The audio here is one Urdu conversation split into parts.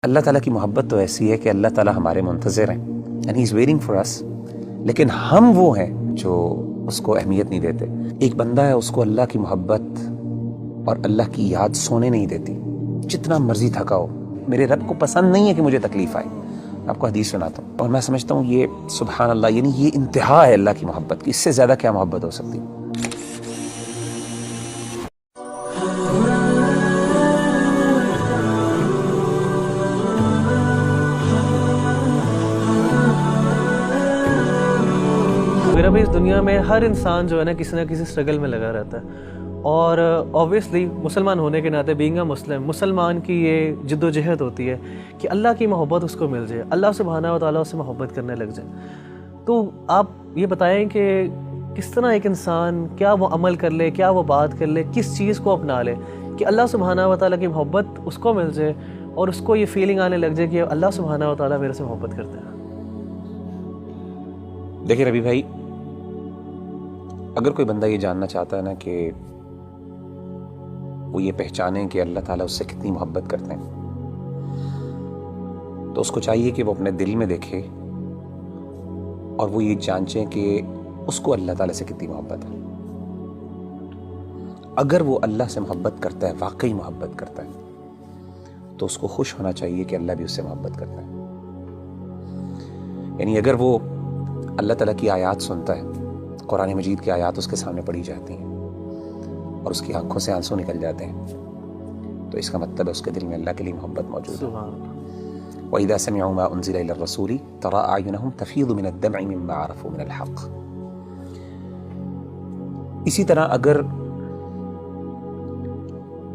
اللہ تعالیٰ کی محبت تو ایسی ہے کہ اللہ تعالیٰ ہمارے منتظر ہیں and he is waiting for us, لیکن ہم وہ ہیں جو اس کو اہمیت نہیں دیتے۔ ایک بندہ ہے، اس کو اللہ کی محبت اور اللہ کی یاد سونے نہیں دیتی، جتنا مرضی تھکا ہو۔ میرے رب کو پسند نہیں ہے کہ مجھے تکلیف آئے۔ آپ کو حدیث سناتا ہوں اور میں سمجھتا ہوں یہ سبحان اللہ، یعنی یہ انتہا ہے اللہ کی محبت کی، اس سے زیادہ کیا محبت ہو سکتی۔ میرا بھی اس دنیا میں ہر انسان جو ہے نا کسی نہ کسی اسٹرگل میں لگا رہتا ہے، اور اوبویسلی مسلمان ہونے کے ناطے بینگ اے مسلمان کی یہ جد و جہد ہوتی ہے کہ اللہ کی محبت اس کو مل جائے، اللہ سبحانہ و تعالیٰ اس سے محبت کرنے لگ جائے۔ تو آپ یہ بتائیں کہ کس طرح ایک انسان کیا وہ عمل کر لے، کیا وہ بات کر لے، کس چیز کو اپنا لے کہ اللہ سبحانہ و تعالیٰ کی محبت اس کو مل جائے اور اس کو یہ فیلنگ آنے لگ جائے کہ اللہ سبحانہ و تعالیٰ میرے سے محبت کرتے ہیں۔ دیکھیں ربی بھائی، اگر کوئی بندہ یہ جاننا چاہتا ہے نا کہ وہ یہ پہچانیں کہ اللہ تعالیٰ اس سے کتنی محبت کرتے ہیں، تو اس کو چاہیے کہ وہ اپنے دل میں دیکھے اور وہ یہ جانچیں کہ اس کو اللہ تعالیٰ سے کتنی محبت ہے۔ اگر وہ اللہ سے محبت کرتا ہے، واقعی محبت کرتا ہے، تو اس کو خوش ہونا چاہیے کہ اللہ بھی اس سے محبت کرتا ہے۔ یعنی اگر وہ اللہ تعالیٰ کی آیات سنتا ہے، قرآن مجید کی آیات اس کے سامنے پڑھی جاتی ہیں اور اس کی آنکھوں سے آنسو نکل جاتے ہیں، تو اس کا مطلب ہے اس کے دل میں اللہ کے لیے محبت موجود ہے۔ وَإِذَا سَمِعُوا مَا أُنزِلَ إِلَى الرَّسُولِ تَرَىٰ أَعْيُنَهُمْ تَفِيضُ مِنَ الدَّمْعِ مِمَّا عَرَفُوا مِنَ الْحَقِّ۔ اسی طرح اگر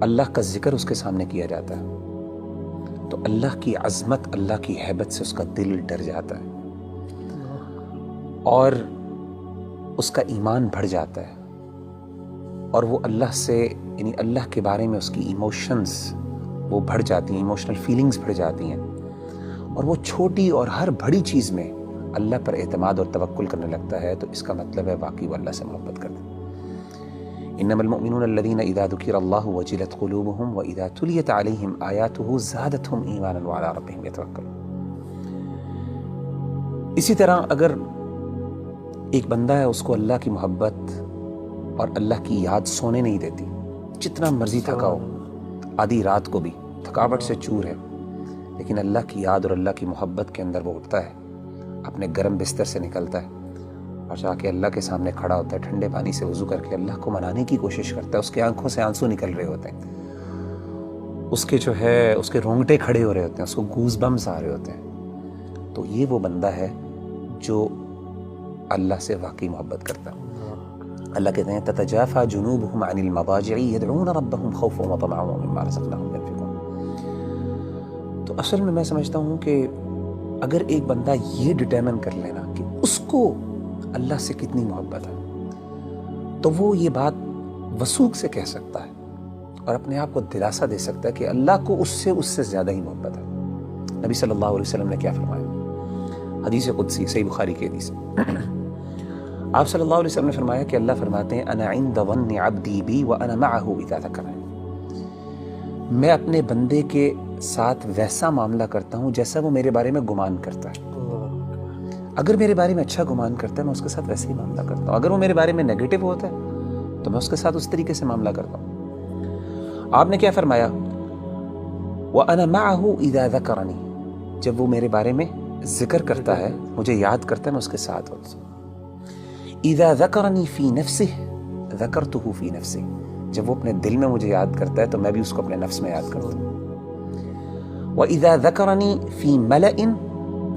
اللہ کا ذکر اس کے سامنے کیا جاتا ہے تو اللہ کی عظمت، اللہ کی ہیبت سے اس کا دل ڈر جاتا ہے اور اس کا ایمان بڑھ جاتا ہے، اور وہ اللہ سے، یعنی اللہ کے بارے میں اس کی ایموشنز وہ بڑھ جاتی ہیں، ایموشنل فیلنگز بڑھ جاتی ہیں، اور وہ چھوٹی اور ہر بڑی چیز میں اللہ پر اعتماد اور توکل کرنے لگتا ہے، تو اس کا مطلب ہے واقعی وہ اللہ سے محبت کرتا ہے۔ انما المؤمنون الذين اذا ذكر الله وجلت قلوبهم واذا تليت عليهم آياته زادتهم ایمانا وعلى ربهم يتوکلون۔ اسی طرح اگر ایک بندہ ہے، اس کو اللہ کی محبت اور اللہ کی یاد سونے نہیں دیتی، جتنا مرضی تھکا ہو، آدھی رات کو بھی تھکاوٹ سے چور ہے، لیکن اللہ کی یاد اور اللہ کی محبت کے اندر وہ اٹھتا ہے، اپنے گرم بستر سے نکلتا ہے اور جا کے اللہ کے سامنے کھڑا ہوتا ہے، ٹھنڈے پانی سے وضو کر کے اللہ کو منانے کی کوشش کرتا ہے۔ اس کے آنکھوں سے آنسو نکل رہے ہوتے ہیں، اس کے جو ہے اس کے رونگٹے کھڑے ہو رہے ہوتے ہیں، اس کو گوز بمز آ رہے ہوتے ہیں، تو یہ وہ بندہ ہے جو اللہ سے واقعی محبت کرتا ہے۔ اللہ کہتے ہیں تتجافى جنوبهم عن المضاجع يدعون ربهم خوفا وطمعا ومما رزقناهم ينفقون۔ تو اصل میں سمجھتا ہوں کہ اگر ایک بندہ یہ ڈٹرمن کر لینا کہ اس کو اللہ سے کتنی محبت ہے، تو وہ یہ بات وثوق سے کہہ سکتا ہے اور اپنے آپ کو دلاسا دے سکتا ہے کہ اللہ کو اس سے زیادہ ہی محبت ہے۔ نبی صلی اللہ علیہ وسلم نے کیا فرمایا؟ حدیث قدسی، صحیح بخاری کی حدیث، آپ صلی اللہ علیہ وسلم نے فرمایا کہ اللہ فرماتے ہیں انا عند ظن عبدی بی وانا معه اذا ذکرنی، میں اپنے بندے کے ساتھ ویسا معاملہ کرتا ہوں جیسا وہ میرے بارے میں گمان کرتا ہے۔ اگر میرے بارے میں اچھا گمان کرتا ہے، میں اس کے ساتھ ویسے ہی معاملہ کرتا ہوں۔ اگر وہ میرے بارے میں نیگیٹو ہوتا ہے تو میں اس کے ساتھ اس طریقے سے معاملہ کرتا ہوں۔ آپ نے کیا فرمایا؟ وانا معه اذا ذکرنی، جب وہ میرے بارے میں ذکر کرتا ہے، مجھے یاد کرتا ہے، میں اس کے ساتھ ہوتا ہوں۔ اذا ذکرنی فی نفسہ ذکرتہ فی نفسی، جب وہ اپنے دل میں مجھے یاد کرتا ہے تو میں بھی اس کو اپنے نفس میں یاد کرتا ہوں۔ وَإِذَا ذَكَرَنِي فِي مَلَئٍ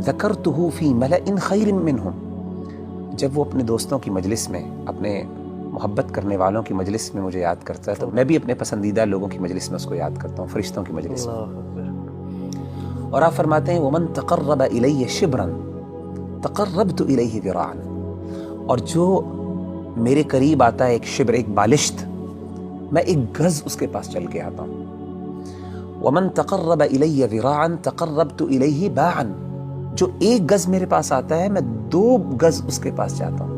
ذَكَرْتُهُ فِي مَلَئٍ خَيْرٍ مِّنْهُمْ، جب وہ اپنے دوستوں کی مجلس میں، اپنے محبت کرنے والوں کی مجلس میں مجھے یاد کرتا ہے تو میں بھی اپنے پسندیدہ لوگوں کی مجلس میں اس کو یاد کرتا ہوں، فرشتوں کی مجلس میں۔ اور آپ فرماتے ہیں وَمَن تَقَرَّبَ إِلَيَّ شِبْرًا تَقَرَّبْتُ إِلَيْهِ ذِرَاعًا، اور جو میرے قریب آتا ہے ایک شبر، ایک بالشت، میں ایک گز اس کے پاس چل کے آتا ہوں۔ وَمَن تَقَرَّبَ إِلَيَّ ذِرَاعًا تَقَرَّبْتُ إِلَيْهِ بَاعًا، جو ایک گز میرے پاس آتا ہے میں 2 گز اس کے پاس جاتا ہوں۔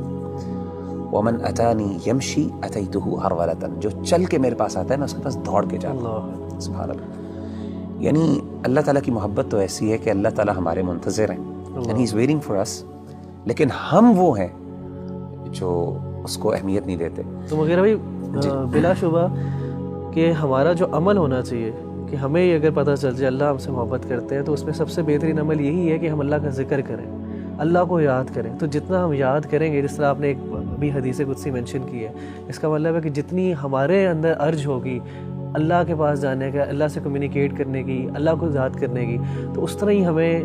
وَمَنْ أَتَانِي يَمْشِي أَتَيْتُهُ هَرْوَلَةً، جو چل کے میرے پاس آتا ہے میں اس کے پاس دوڑ کے جاتا ہوں۔ سبحان اللہ۔ یعنی اللہ تعالیٰ کی محبت تو ایسی ہے کہ اللہ تعالیٰ ہمارے منتظر ہیں and he is waiting for us، لیکن ہم وہ ہیں جو اس کو اہمیت نہیں دیتے۔ تو مغیرہ بھائی بلا شبہ کہ ہمارا جو عمل ہونا چاہیے کہ ہمیں یہ اگر پتہ چل جائے اللہ ہم سے محبت کرتے ہیں تو اس میں سب سے بہترین عمل یہی ہے کہ ہم اللہ کا ذکر کریں، اللہ کو یاد کریں۔ تو جتنا ہم یاد کریں گے، جس طرح آپ نے ایک بھی حدیث قدسی مینشن کی ہے، اس کا مطلب ہے کہ جتنی ہمارے اندر ارج ہوگی اللہ کے پاس جانے کا، اللہ سے کمیونیکیٹ کرنے کی، اللہ کو یاد کرنے کی، تو اس طرح ہی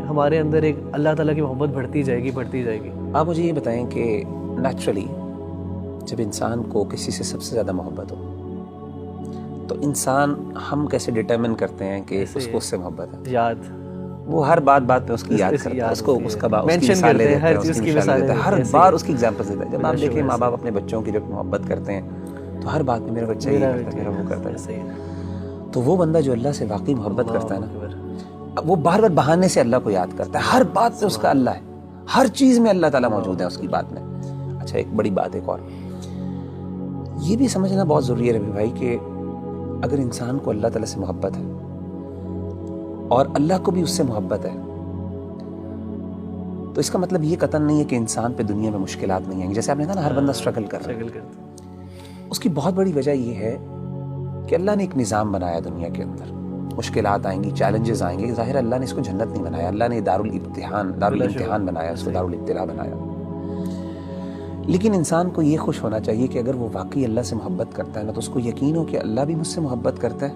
ہمارے اندر ایک اللہ تعالیٰ کی محبت بڑھتی جائے گی۔ آپ مجھے یہ بتائیں کہ نیچرلی جب انسان کو کسی سے سب سے زیادہ محبت ہو تو انسان ہم کیسے ڈٹرمن کرتے ہیں کہ اس کو اس سے محبت ہے؟ یاد، وہ ہر بات پہ اس کی یاد کرتا ہے، اس کو اس کا مثالیں دیتا ہے، اس کی مثالیں دیتا ہے، ہر بار اس کی ایگزامپل دیتا ہے۔ جب آپ دیکھیں ماں باپ اپنے بچوں کی جب محبت کرتے ہیں تو ہر بات میں میرا بچہ یہ کرتا ہے، میرا وہ کرتا ہے۔ تو وہ بندہ جو اللہ سے واقعی محبت کرتا ہے نا، وہ بار بار بہانے سے اللہ کو یاد کرتا ہے، ہر بات پہ اس کا اللہ ہے، ہر چیز میں اللہ تعالیٰ موجود ہے اس کی بات میں۔ اچھا ایک بڑی بات ایک اور یہ بھی سمجھنا بہت ضروری ہے ربی بھائی کہ اگر انسان کو اللہ تعالیٰ سے محبت ہے اور اللہ کو بھی اس سے محبت ہے تو اس کا مطلب یہ قطعاً نہیں ہے کہ انسان پہ دنیا میں مشکلات نہیں آئیں گی۔ جیسے آپ نے کہا نا ہر بندہ اسٹرگل کر رہا ہے، اس کی بہت بڑی وجہ یہ ہے کہ اللہ نے ایک نظام بنایا دنیا کے اندر، مشکلات آئیں گی، چیلنجز آئیں گے۔ ظاہر اللہ نے اس کو جنت نہیں بنایا، اللہ نے دارالامتحان بنایا، اس کو دارالابتلاء بنایا۔ لیکن انسان کو یہ خوش ہونا چاہیے کہ اگر وہ واقعی اللہ سے محبت کرتا ہے نا تو اس کو یقین ہو کہ اللہ بھی مجھ سے محبت کرتا ہے،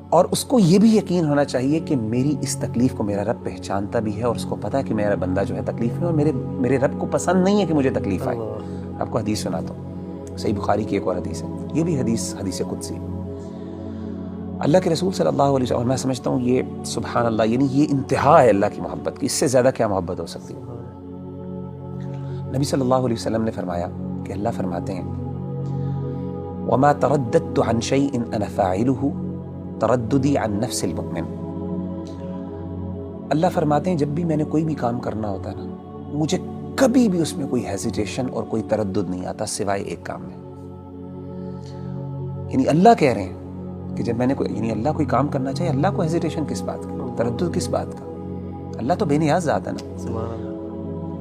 اور اس کو یہ بھی یقین ہونا چاہیے کہ میری اس تکلیف کو میرا رب پہچانتا بھی ہے، اور اس کو پتہ ہے کہ میرا بندہ جو ہے تکلیف میں، اور میرے رب کو پسند نہیں ہے کہ مجھے تکلیف آئے۔ آپ کو حدیث سناتا ہوں، صحیح بخاری کی ایک اور حدیث ہے، یہ بھی حدیث قدسی۔ اللہ کے رسول صلی اللہ علیہ وسلم، اور میں سمجھتا ہوں یہ سبحان اللہ، یعنی یہ انتہا ہے اللہ کی محبت کی، اس سے زیادہ کیا محبت ہو سکتی ہے؟ نبی صلی اللہ علیہ وسلم نے فرمایا کہ اللہ فرماتے ہیں وَمَا تَرَدَّدْتُ عَنْ شَيْءٍ أَنَا فَاعِلُهُ تَرَدُّدِي عَنْ نَفْسِ الْمُؤْمِنِ۔ اللہ فرماتے ہیں جب بھی میں نے کوئی بھی کام کرنا ہوتا ہے نا، مجھے کبھی بھی اس میں کوئی ہیزیٹیشن اور کوئی تردد نہیں آتا سوائے ایک کام میں۔ یعنی اللہ کہہ رہے ہیں کہ جب میں نے یعنی اللہ کوئی کام کرنا چاہیے، اللہ کو ہیزیٹیشن کس بات کا، تردد کس بات کا؟ اللہ تو بے نیاز ذات ہے نا۔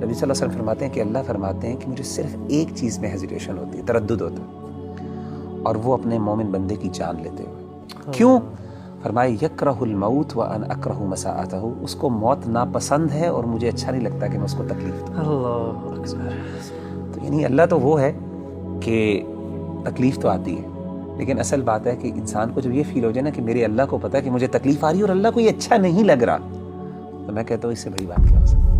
نبی صلی اللہ علیہ وسلم فرماتے ہیں کہ اللہ فرماتے ہیں کہ مجھے صرف ایک چیز میں ہیزیٹیشن ہوتی ہے، تردد ہوتا ہے، اور وہ اپنے مومن بندے کی جان لیتے ہوئے۔ کیوں؟ فرمائے یکرہ الموت وانا اکرہ مساءتہ، اس کو موت ناپسند ہے اور مجھے اچھا نہیں لگتا کہ میں اس کو تکلیف دوں۔ اللہ اکبر۔ تو یعنی اللہ تو وہ ہے کہ تکلیف تو آتی ہے، لیکن اصل بات ہے کہ انسان کو جب یہ فیل ہو جائے نا کہ میرے اللہ کو پتہ ہے کہ مجھے تکلیف آ رہی ہے اور اللہ کو یہ اچھا نہیں لگ رہا، تو میں کہتا ہوں اس سے بڑی بات کیا ہو سکتی ہے۔